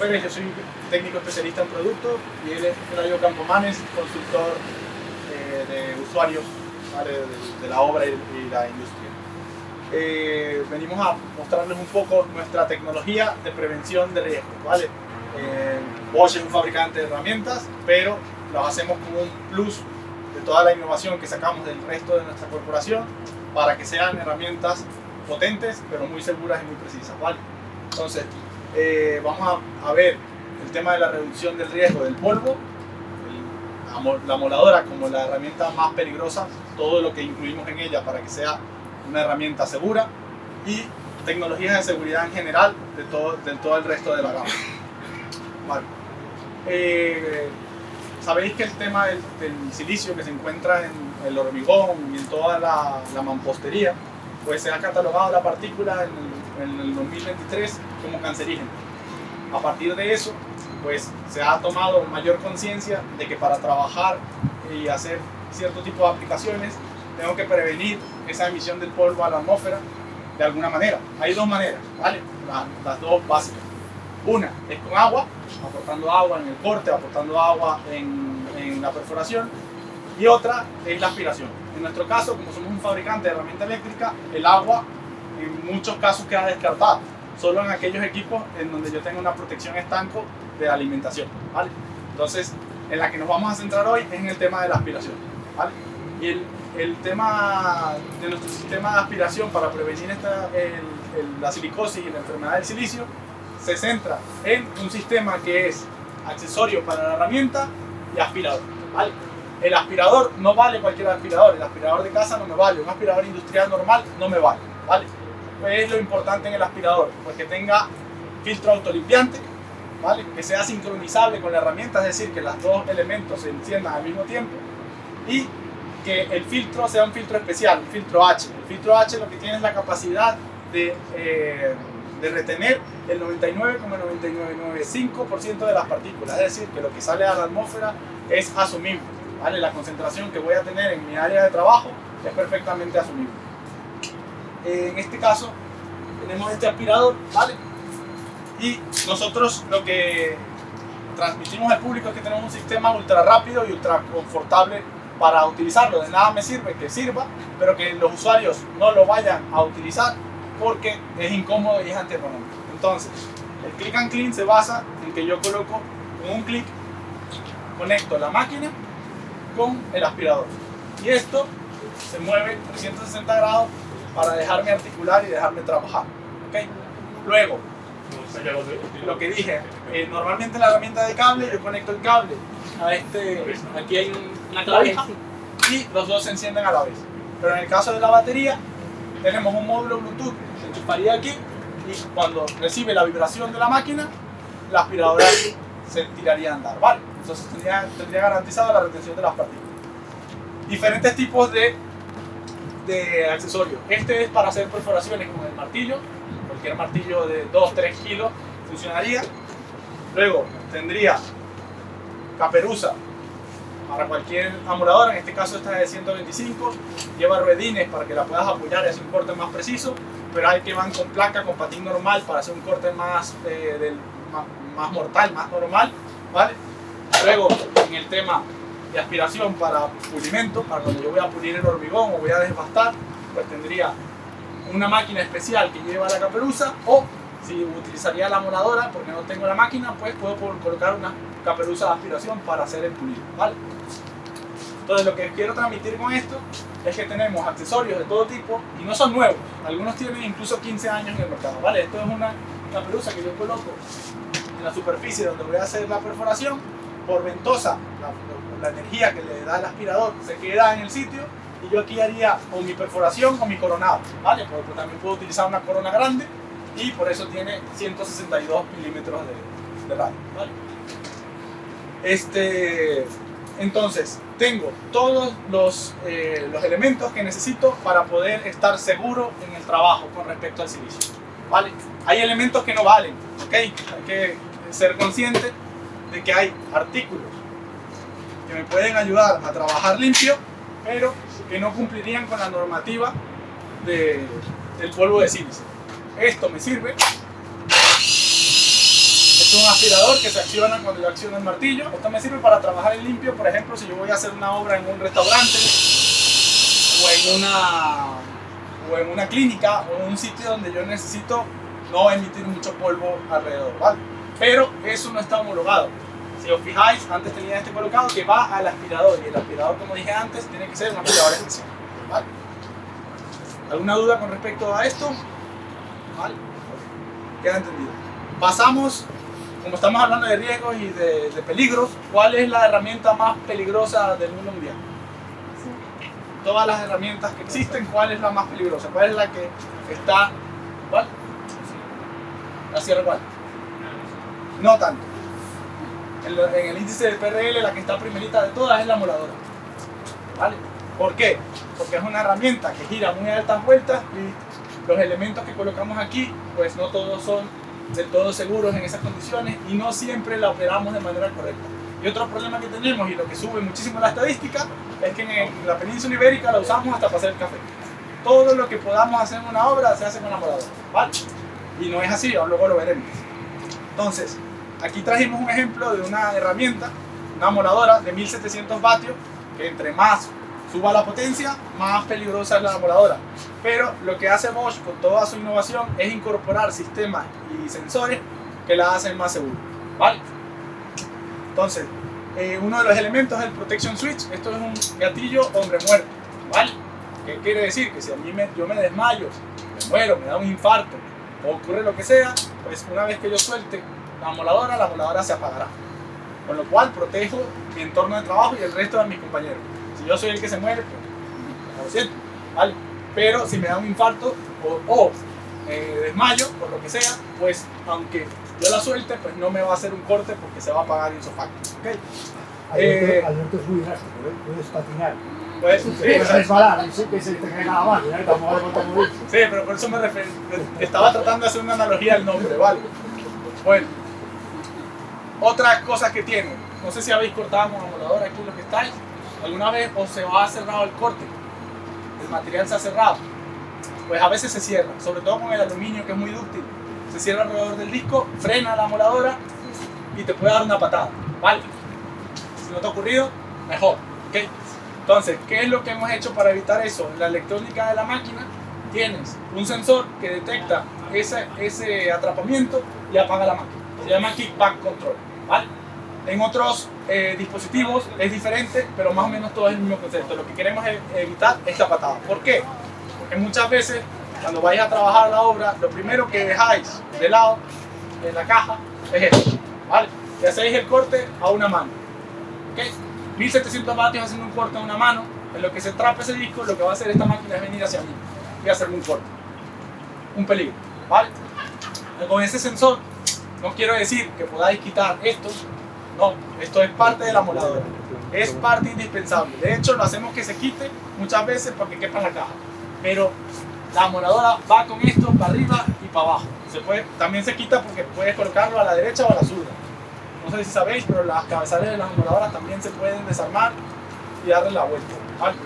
Pérez, yo soy técnico especialista en productos y él es Eladio Campomanes, consultor de usuarios, ¿vale? de la obra y la industria. Venimos a mostrarles un poco nuestra tecnología de prevención de riesgos, ¿vale? Bosch es un fabricante de herramientas, pero lo hacemos como un plus de toda la innovación que sacamos del resto de nuestra corporación para que sean herramientas potentes, pero muy seguras y muy precisas, ¿vale? Entonces, vamos a ver el tema de la reducción del riesgo del polvo, la moladora como la herramienta más peligrosa, todo lo que incluimos en ella para que sea una herramienta segura, y tecnologías de seguridad en general de todo el resto de la gama. Vale. Sabéis que el tema del silicio que se encuentra en el hormigón y en toda la mampostería, pues se ha catalogado la partícula en el 2023 como cancerígena. A partir de eso, pues se ha tomado mayor conciencia de que para trabajar y hacer cierto tipo de aplicaciones tengo que prevenir esa emisión del polvo a la atmósfera de alguna manera. Hay dos maneras, ¿vale? Las dos básicas. Una es con agua, aportando agua en el corte, aportando agua en la perforación, y otra es la aspiración. En nuestro caso, como somos un fabricante de herramienta eléctrica, el agua en muchos casos queda descartada, solo en aquellos equipos en donde yo tengo una protección estanco de alimentación, ¿vale? Entonces, en la que nos vamos a centrar hoy es en el tema de la aspiración, ¿vale? Y el tema de nuestro sistema de aspiración para prevenir la silicosis y la enfermedad del silicio se centra en un sistema que es accesorio para la herramienta y aspirador, ¿vale? El aspirador no vale cualquier aspirador, el aspirador de casa no me vale, un aspirador industrial normal no me vale, ¿vale? Pues es lo importante en el aspirador, pues que tenga filtro autolimpiante, ¿vale? Que sea sincronizable con la herramienta, es decir, que los dos elementos se enciendan al mismo tiempo, y que el filtro sea un filtro especial, un filtro H. El filtro H lo que tiene es la capacidad de retener el 99,9995% de las partículas, es decir, que lo que sale a la atmósfera es asumible, ¿vale? La concentración que voy a tener en mi área de trabajo es perfectamente asumible. En este caso tenemos este aspirador, ¿vale? Y nosotros lo que transmitimos al público es que tenemos un sistema ultra rápido y ultra confortable para utilizarlo. De nada me sirve que sirva, pero que los usuarios no lo vayan a utilizar porque es incómodo y es antieconómico. Entonces, el click and clean se basa en que yo coloco con un clic, conecto la máquina con el aspirador, y esto se mueve 360 grados para dejarme articular y dejarme trabajar, ¿okay? Luego, lo que dije, normalmente la herramienta de cable, yo conecto el cable a aquí hay una clavija y los dos se encienden a la vez. Pero en el caso de la batería, tenemos un módulo Bluetooth que se enchufaría aquí, y cuando recibe la vibración de la máquina, la aspiradora se tiraría a andar, ¿vale? Entonces tendría garantizada la retención de las partículas. Diferentes tipos de accesorios. Este es para hacer perforaciones con el martillo. Cualquier martillo de 2-3 kilos funcionaría. Luego tendría caperuza para cualquier amoladora, en este caso esta es de 125, lleva ruedines para que la puedas apoyar y hacer un corte más preciso, pero hay que van con placa, con patín normal para hacer un corte más mortal, más normal, ¿vale? Luego en el tema de aspiración para pulimento, para cuando yo voy a pulir el hormigón o voy a desbastar, pues tendría una máquina especial que lleva la caperuza, o si utilizaría la moladora porque no tengo la máquina, pues puedo colocar una caperuza de aspiración para hacer el pulido, ¿vale? Entonces lo que quiero transmitir con esto es que tenemos accesorios de todo tipo y no son nuevos, algunos tienen incluso 15 años en el mercado, ¿vale? Esto es una caperuza que yo coloco en la superficie donde voy a hacer la perforación. Por ventosa, la energía que le da el aspirador se queda en el sitio, y yo aquí haría o mi perforación o mi coronado, ¿vale? Porque también puedo utilizar una corona grande, y por eso tiene 162 milímetros de radio, ¿vale? Entonces, tengo todos los elementos que necesito para poder estar seguro en el trabajo con respecto al silicio, ¿vale? Hay elementos que no valen, ¿ok? Hay que ser consciente de que hay artículos que me pueden ayudar a trabajar limpio, pero que no cumplirían con la normativa del polvo de sílice. Esto me sirve es un aspirador que se acciona cuando yo acciono el martillo. Esto me sirve para trabajar en limpio, por ejemplo, si yo voy a hacer una obra en un restaurante o en una clínica o en un sitio donde yo necesito no emitir mucho polvo alrededor, ¿vale? Pero eso no está homologado. Si os fijáis, antes tenía este colocado que va al aspirador, y el aspirador, como dije antes, tiene que ser un aspirador especial, ¿vale? ¿Alguna duda con respecto a esto? ¿Vale? Queda entendido. Pasamos, como estamos hablando de riesgos y de peligros, ¿cuál es la herramienta más peligrosa del mundo mundial? Todas las herramientas que existen, ¿cuál es la más peligrosa? ¿Cuál es la que está? ¿Cuál? ¿La cierre cuál? No tanto. En el índice de PRL, la que está primerita de todas es la moladora, ¿vale? ¿Por qué? Porque es una herramienta que gira muy a altas vueltas y los elementos que colocamos aquí, pues no todos son del todo seguros en esas condiciones y no siempre la operamos de manera correcta. Y otro problema que tenemos, y lo que sube muchísimo la estadística, es que en la península ibérica la usamos hasta para hacer café. Todo lo que podamos hacer en una obra se hace con la moladora, ¿vale? Y no es así, luego lo veremos. Entonces, aquí trajimos un ejemplo de una herramienta, una moladora de 1700 vatios, que entre más suba la potencia, más peligrosa es la moladora. Pero lo que hace Bosch con toda su innovación es incorporar sistemas y sensores que la hacen más segura, ¿vale? Entonces, uno de los elementos es el Protection Switch. Esto es un gatillo hombre muerto, ¿vale? ¿Qué quiere decir? Que si a mí yo me desmayo, me muero, me da un infarto o ocurre lo que sea, pues una vez que yo suelte la moladora se apagará. Con lo cual protejo mi entorno de trabajo y el resto de mis compañeros. Si yo soy el que se muere, pues lo siento, ¿vale? Pero si me da un infarto o desmayo, por lo que sea, pues aunque yo la suelte, pues no me va a hacer un corte porque se va a apagar insofacto, ¿okay? Alberto es muy drástico, ¿eh? Puedes patinar. Pues, Puedes resbalar y sí que se te caiga la mano, ¿eh? Sí, pero por eso me estaba tratando de hacer una analogía al nombre, ¿vale? Bueno, otras cosas que tiene. No sé si habéis cortado con la moladora aquí los que estáis. ¿Alguna vez os se ha cerrado el corte? El material se ha cerrado. Pues a veces se cierra, sobre todo con el aluminio que es muy dúctil. Se cierra alrededor del disco, frena la moladora y te puede dar una patada, ¿vale? Si no te ha ocurrido, mejor, ¿ok? Entonces, ¿qué es lo que hemos hecho para evitar eso? En la electrónica de la máquina tienes un sensor que detecta ese atrapamiento y apaga la máquina. Se llama Kickback Control, ¿vale? En otros dispositivos es diferente, pero más o menos todo es el mismo concepto. Lo que queremos es evitar esta patada. ¿Por qué? Porque muchas veces cuando vais a trabajar la obra, lo primero que dejáis de lado en la caja es esto, ¿vale? Y hacéis el corte a una mano, ¿ok? 1700 vatios haciendo un corte a una mano, en lo que se trapa ese disco, lo que va a hacer esta máquina es venir hacia mí y hacerme un corte. Un peligro, ¿vale? Con ese sensor, no quiero decir que podáis quitar esto, no, esto es parte de la moladora, es parte indispensable. De hecho, lo hacemos que se quite muchas veces para que quepa en la caja, pero la moladora va con esto para arriba y para abajo. También se quita porque puedes colocarlo a la derecha o a la zurda. No sé si sabéis, pero las cabezales de las moladoras también se pueden desarmar y darle la vuelta, ¿vale?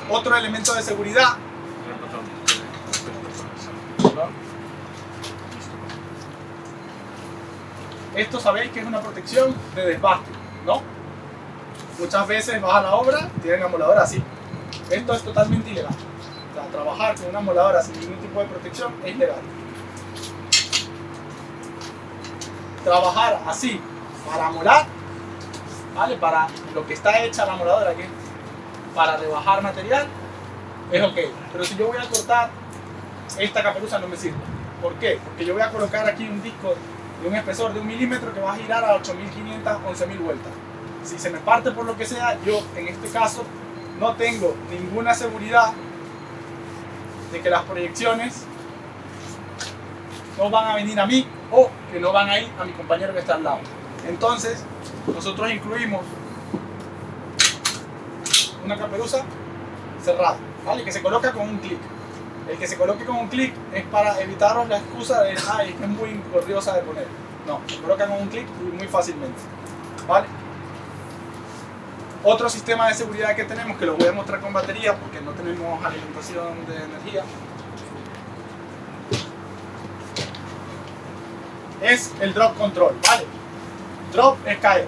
Otro elemento de seguridad. Esto sabéis que es una protección de desbaste, ¿no? Muchas veces vas a la obra y tienen la moladora así. Esto es totalmente ilegal. O sea, trabajar con una moladora sin ningún tipo de protección es ilegal. Trabajar así para molar, ¿vale? Para lo que está hecha la moladora, que es para rebajar material, es ok. Pero si yo voy a cortar, esta caperuza no me sirve. ¿Por qué? Porque yo voy a colocar aquí un disco de un espesor de 1 milímetro que va a girar a 8500, 11000 vueltas. Si se me parte por lo que sea, yo en este caso no tengo ninguna seguridad de que las proyecciones no van a venir a mí o que no van a ir a mi compañero que está al lado. Entonces, nosotros incluimos una caperuza cerrada, ¿vale? Que se coloca con un clic. El que se coloque con un clic es para evitaros la excusa de ay, es que es muy engorriosa de poner. No, se coloca con un clic y muy fácilmente, ¿vale? Otro sistema de seguridad que tenemos, que lo voy a mostrar con batería porque no tenemos alimentación de energía, es el drop control, ¿vale? Drop es caer.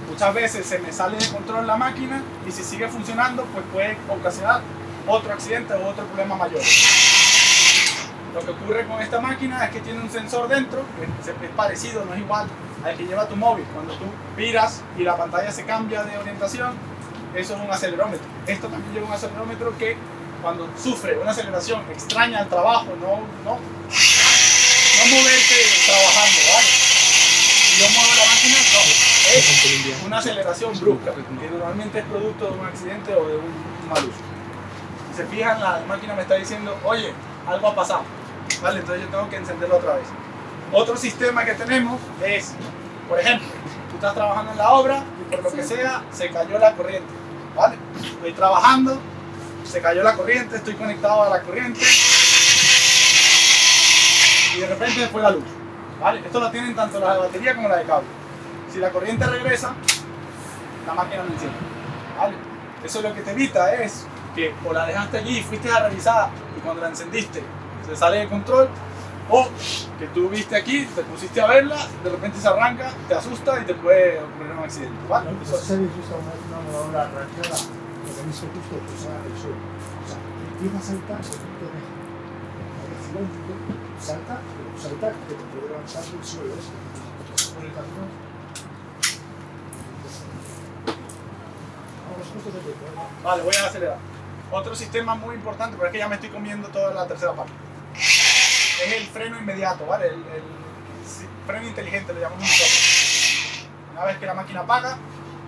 Muchas veces se me sale de control la máquina y si sigue funcionando, pues puede ocasionar otro accidente o otro problema mayor. Lo que ocurre con esta máquina es que tiene un sensor dentro, que es parecido, no es igual al que lleva tu móvil. Cuando tú viras y la pantalla se cambia de orientación, eso es un acelerómetro. Esto también lleva un acelerómetro que cuando sufre una aceleración extraña al trabajo, no moverte trabajando, ¿vale? Si yo muevo la máquina, no, es una aceleración brusca, que normalmente es producto de un accidente o de un mal uso. Si se fijan, la máquina me está diciendo, oye, algo ha pasado, ¿vale? Entonces yo tengo que encenderlo otra vez. Otro sistema que tenemos es, por ejemplo, tú estás trabajando en la obra y por lo que sea, se cayó la corriente, ¿vale? Estoy trabajando, se cayó la corriente, estoy conectado a la corriente y de repente se fue la luz, ¿vale? Esto lo tienen tanto la de batería como la de cable. Si la corriente regresa, la máquina no enciende, ¿vale? Eso lo que te evita es que o la dejaste allí y fuiste a revisar y cuando la encendiste se sale de control, o que tú viste aquí, te pusiste a verla, de repente se arranca, te asusta y te puede ocurrir un accidente, ¿vale? No, pues se habéis visto una moladora reacciona, lo que habéis justo cruzar el suelo. O sea, empieza a saltar, se punto de accidente, salta, que te puede levantar del suelo ese. Por el camino. Vamos, justo de tiempo, ¿no? Vale, voy a acelerar. Otro sistema muy importante, pero es que ya me estoy comiendo toda la tercera parte. Es el freno inmediato, ¿vale? El freno inteligente, lo llamamos nosotros. Una vez que la máquina apaga,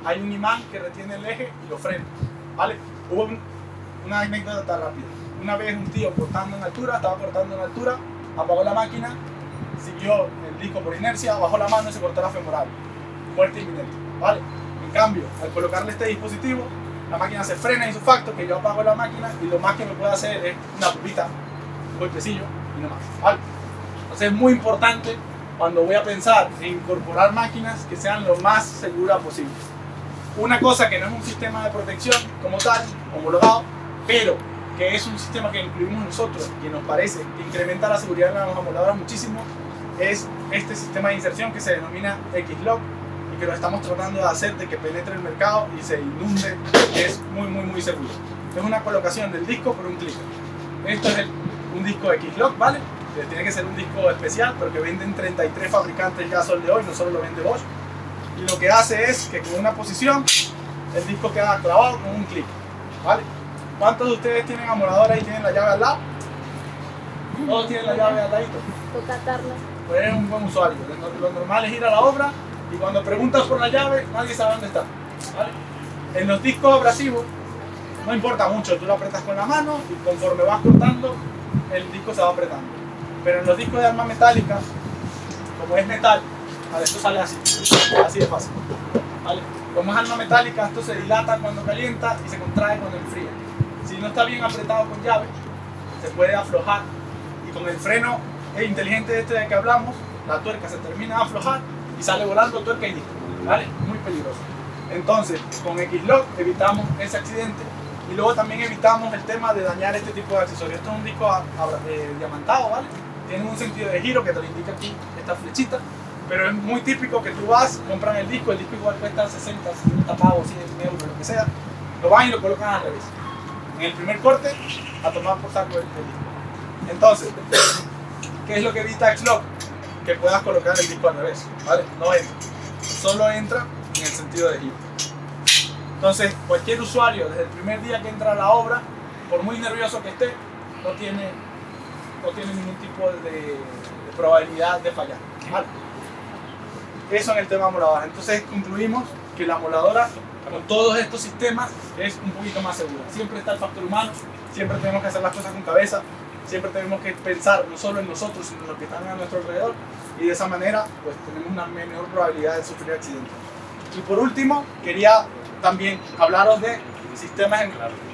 hay un imán que retiene el eje y lo frena, ¿vale? Hubo una anécdota rápida. Una vez un tío estaba cortando en altura, apagó la máquina, siguió el disco por inercia, bajó la mano y se cortó la femoral. Muerte inminente, ¿vale? En cambio, al colocarle este dispositivo, la máquina se frena insufacto, que yo apago la máquina y lo más que me puede hacer es una pupita, un golpecillo y no más, ¿vale? Entonces es muy importante cuando voy a pensar en incorporar máquinas que sean lo más seguras posible. Una cosa que no es un sistema de protección como tal, homologado, pero que es un sistema que incluimos nosotros y nos parece que incrementa la seguridad en las amoladoras muchísimo, es este sistema de inserción que se denomina X-Lock y que lo estamos tratando de hacer de que penetre el mercado y se inunde, que es muy seguro. Es una colocación del disco por un clic. Esto es un disco X-Lock, ¿vale? Tiene que ser un disco especial, pero que venden 33 fabricantes ya sol de hoy, no solo lo vende Bosch. Y lo que hace es que con una posición el disco queda clavado con un clic, ¿vale? ¿Cuántos de ustedes tienen amoladora y tienen la llave al lado? Todos tienen la llave al ladito. Toca atarla. Pues eres un buen usuario. Lo normal es ir a la obra y cuando preguntas por la llave nadie sabe dónde está, ¿vale? En los discos abrasivos no importa mucho, tú lo apretas con la mano y conforme vas cortando el disco se va apretando. Pero en los discos de arma metálica, como es metal, ¿vale? Esto sale así de fácil, ¿vale? Como es arma metálica, esto se dilata cuando calienta y se contrae cuando enfría. Si no está bien apretado con llave, se puede aflojar y con el freno inteligente este de que hablamos, la tuerca se termina de aflojar y sale volando tuerca y disco, ¿vale? Muy peligroso. Entonces, con X-Lock evitamos ese accidente y luego también evitamos el tema de dañar este tipo de accesorios. Esto es un disco diamantado, ¿vale? Tiene un sentido de giro que te lo indica aquí esta flechita, pero es muy típico que tú vas, compran el disco igual cuesta 60, 70 pavos, 100 euros, lo que sea, lo van y lo colocan al revés. En el primer corte, a tomar por saco el disco. Entonces, ¿qué es lo que evita X-Lock? Que puedas colocar el disco al revés, ¿vale? No entra, solo entra en el sentido de giro. Entonces, cualquier usuario, desde el primer día que entra a la obra, por muy nervioso que esté, no tiene ningún tipo de probabilidad de fallar, ¿vale? Eso en el tema amoladora. Entonces concluimos que la amoladora con todos estos sistemas es un poquito más segura. Siempre está el factor humano, siempre tenemos que hacer las cosas con cabeza, siempre tenemos que pensar no solo en nosotros, sino en los que están a nuestro alrededor y de esa manera pues tenemos una menor probabilidad de sufrir accidentes. Y por último, quería también hablaros de sistemas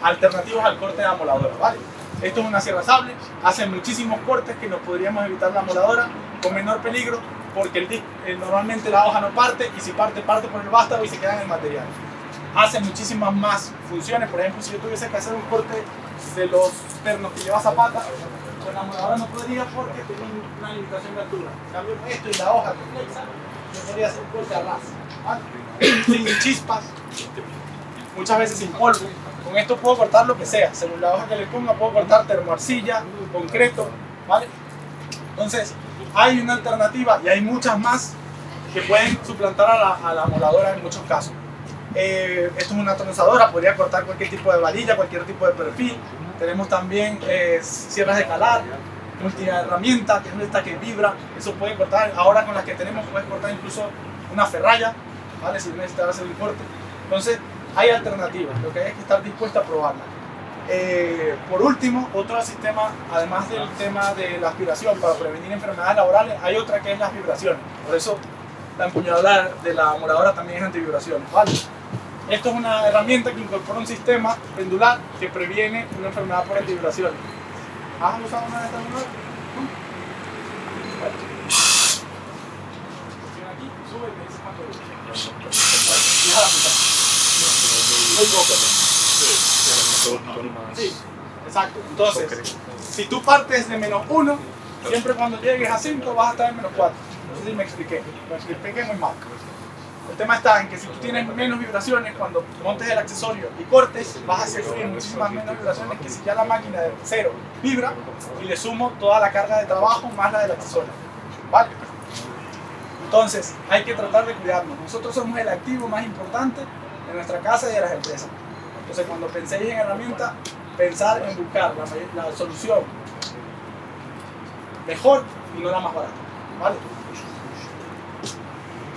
alternativos al corte de amoladora, ¿vale? Esto es una sierra sable, hace muchísimos cortes que nos podríamos evitar la amoladora con menor peligro porque normalmente la hoja no parte y si parte por el vástago y se queda en el material. Hace muchísimas más funciones, por ejemplo si yo tuviese que hacer un corte de los pernos que lleva Zapata, Con la moladora no podría porque tiene una limitación de altura. En cambio, esto y la hoja que flexa, yo podría hacer un corte a ras, ¿vale? Sin chispas, muchas veces sin polvo. Con esto puedo cortar lo que sea. Según la hoja que le ponga, puedo cortar termoarcilla, concreto, ¿vale? Entonces, hay una alternativa y hay muchas más que pueden suplantar a la moladora en muchos casos. Esto es una tronzadora, podría cortar cualquier tipo de varilla, cualquier tipo de perfil. Tenemos también sierras de calar, multiherramienta, que es esta que vibra. Eso puede cortar, ahora con las que tenemos puedes cortar incluso una ferralla, ¿vale? Si necesitas hacer un corte. Entonces, hay alternativas, lo que hay es que estar dispuesto a probarlas. Por último, otro sistema, además del tema de la aspiración para prevenir enfermedades laborales, hay otra que es las vibraciones. Por eso la empuñadura de la moladora también es antivibraciones, ¿vale? Esto es una herramienta que incorpora un sistema pendular que previene una enfermedad por antivibraciones. ¿Has usado una de estas moladoras? ¿No? Bueno. Aquí, sube y me dices cuánto es. Deja la mitad. Muy poco. Sí, exacto. Entonces, si tú partes de -1, siempre cuando llegues a 5 vas a estar en -4. No sé si me expliqué muy mal. El tema está en que si tú tienes menos vibraciones, cuando montes el accesorio y cortes, vas a sufrir muchísimas menos vibraciones que si ya la máquina de 0 vibra y le sumo toda la carga de trabajo más la del accesorio. ¿Vale? Entonces, hay que tratar de cuidarnos. Nosotros somos el activo más importante de nuestra casa y de las empresas. Entonces, cuando penséis en herramientas, pensar en buscar la solución mejor y no la más barata. ¿Vale?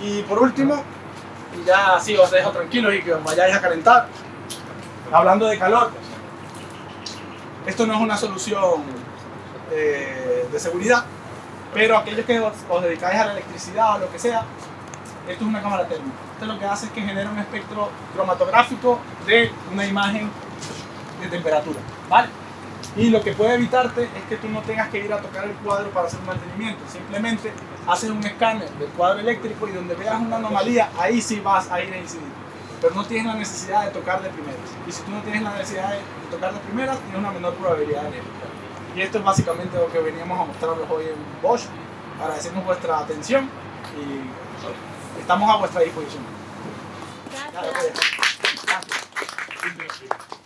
Y por último, y ya así os dejo tranquilos y que os vayáis a calentar, hablando de calor, esto no es una solución de seguridad, pero aquellos que os dedicáis a la electricidad o lo que sea, esto es una cámara térmica. Esto lo que hace es que genera un espectro cromatográfico de una imagen de temperatura, ¿vale? Y lo que puede evitarte es que tú no tengas que ir a tocar el cuadro para hacer un mantenimiento. Simplemente haces un escáner del cuadro eléctrico y donde veas una anomalía, ahí sí vas a ir a incidir. Pero no tienes la necesidad de tocar de primeras. Y si tú no tienes la necesidad de tocar de primeras, tienes una menor probabilidad de error. Y esto es básicamente lo que veníamos a mostrarles hoy en Bosch. Agradecemos vuestra atención y estamos a vuestra disposición. Gracias. Gracias.